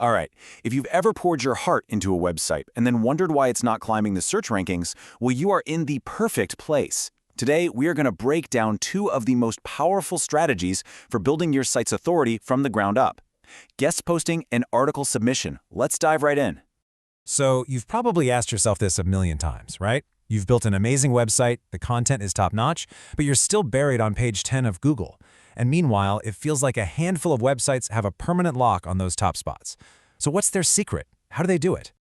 All right, if you've ever poured your heart into a website and then wondered why it's not climbing the search rankings, well, you are in the perfect place. Today, we are going to break down two of the most powerful strategies for building your site's authority from the ground up: guest posting and article submission. Let's dive right in. So you've probably asked yourself this a million times, right? You've built an amazing website, the content is top-notch, but you're still buried on page 10 of Google. And meanwhile, it feels like a handful of websites have a permanent lock on those top spots. So what's their secret? How do they do it?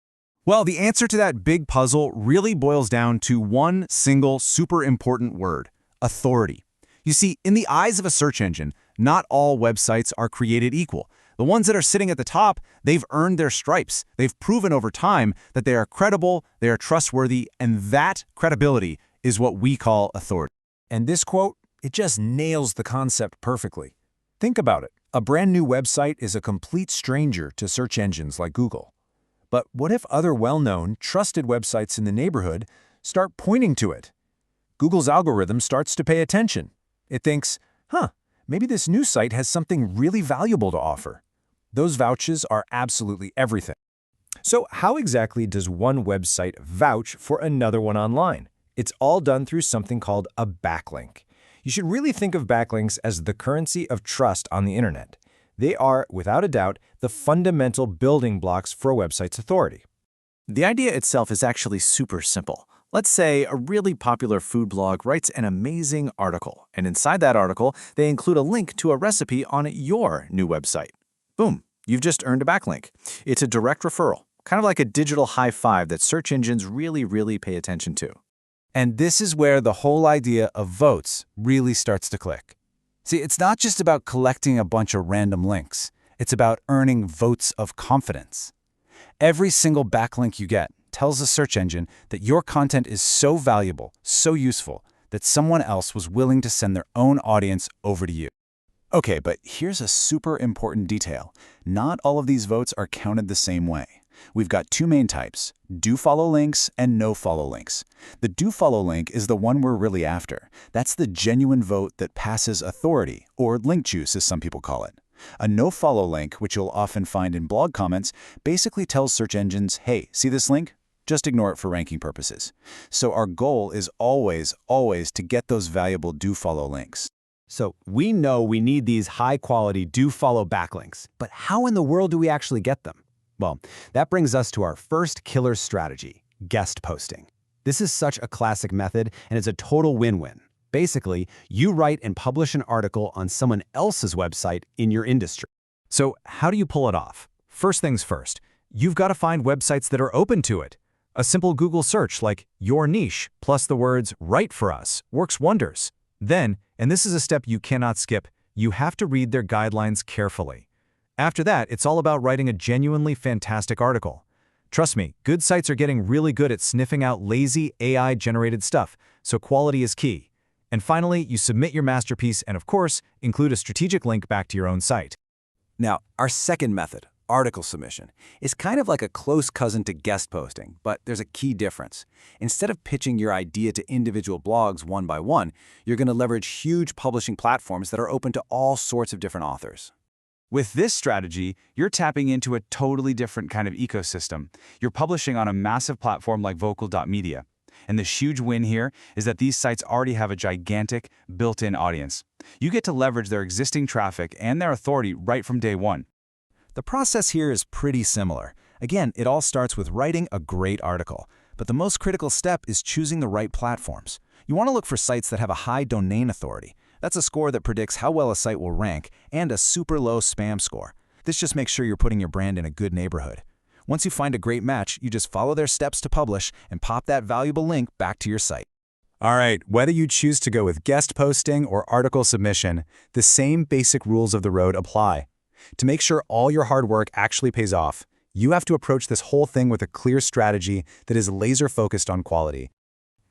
Well, the answer to that big puzzle really boils down to one single super important word: authority. You see, in the eyes of a search engine, not all websites are created equal. The ones that are sitting at the top, they've earned their stripes. They've proven over time that they are credible, they are trustworthy, and that credibility is what we call authority. And this quote, it just nails the concept perfectly. Think about it. A brand new website is a complete stranger to search engines like Google. But what if other well-known, trusted websites in the neighborhood start pointing to it? Google's algorithm starts to pay attention. It thinks, maybe this new site has something really valuable to offer. Those vouches are absolutely everything. So how exactly does one website vouch for another one online? It's all done through something called a backlink. You should really think of backlinks as the currency of trust on the internet. They are, without a doubt, the fundamental building blocks for a website's authority. The idea itself is actually super simple. Let's say a really popular food blog writes an amazing article, and inside that article, they include a link to a recipe on your new website. Boom, you've just earned a backlink. It's a direct referral, kind of like a digital high five that search engines really pay attention to. And this is where the whole idea of votes really starts to click. See, it's not just about collecting a bunch of random links. It's about earning votes of confidence. Every single backlink you get tells the search engine that your content is so valuable, so useful, that someone else was willing to send their own audience over to you. Okay, but here's a super important detail. Not all of these votes are counted the same way. We've got two main types: do-follow links and no-follow links. The do-follow link is the one we're really after. That's the genuine vote that passes authority, or link juice as some people call it. A no-follow link, which you'll often find in blog comments, basically tells search engines, hey, see this link? Just ignore it for ranking purposes. So our goal is always to get those valuable do-follow links. So we know we need these high-quality do-follow backlinks, but how in the world do we actually get them? Well, that brings us to our first killer strategy: guest posting. This is such a classic method, and it's a total win-win. Basically, you write and publish an article on someone else's website in your industry. So how do you pull it off? First things first, you've got to find websites that are open to it. A simple Google search like "your niche" plus the words "write for us" works wonders. Then, and this is a step you cannot skip, you have to read their guidelines carefully. After that, it's all about writing a genuinely fantastic article. Trust me, good sites are getting really good at sniffing out lazy AI-generated stuff, so quality is key. And finally, you submit your masterpiece and, of course, include a strategic link back to your own site. Now, our second method, article submission, is kind of like a close cousin to guest posting, but there's a key difference. Instead of pitching your idea to individual blogs one by one, you're going to leverage huge publishing platforms that are open to all sorts of different authors. With this strategy, you're tapping into a totally different kind of ecosystem. You're publishing on a massive platform like Vocal.media. And the huge win here is that these sites already have a gigantic, built-in audience. You get to leverage their existing traffic and their authority right from day one. The process here is pretty similar. Again, it all starts with writing a great article. But the most critical step is choosing the right platforms. You want to look for sites that have a high domain authority. That's a score that predicts how well a site will rank, and a super low spam score. This just makes sure you're putting your brand in a good neighborhood. Once you find a great match, you just follow their steps to publish and pop that valuable link back to your site. All right, whether you choose to go with guest posting or article submission, the same basic rules of the road apply. To make sure all your hard work actually pays off, you have to approach this whole thing with a clear strategy that is laser-focused on quality.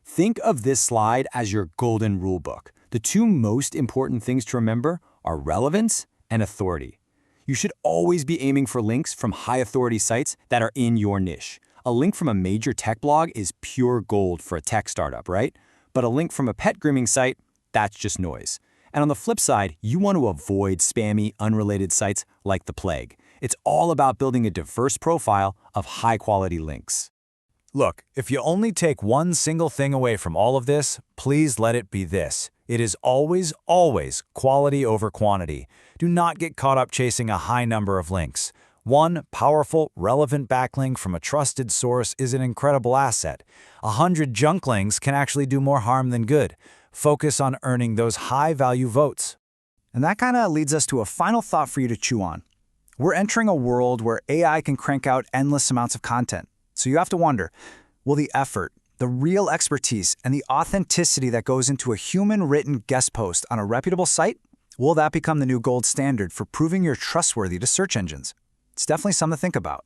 Think of this slide as your golden rule book. The two most important things to remember are relevance and authority. You should always be aiming for links from high-authority sites that are in your niche. A link from a major tech blog is pure gold for a tech startup, right? But a link from a pet grooming site, that's just noise. And on the flip side, you want to avoid spammy, unrelated sites like the plague. It's all about building a diverse profile of high-quality links. Look, if you only take one single thing away from all of this, please let it be this. It is always, always quality over quantity. Do not get caught up chasing a high number of links. One powerful, relevant backlink from a trusted source is an incredible asset. 100 junk links can actually do more harm than good. Focus on earning those high-value votes. And that kind of leads us to a final thought for you to chew on. We're entering a world where AI can crank out endless amounts of content. So you have to wonder, will the effort, the real expertise, and the authenticity that goes into a human-written guest post on a reputable site, will that become the new gold standard for proving you're trustworthy to search engines? It's definitely something to think about.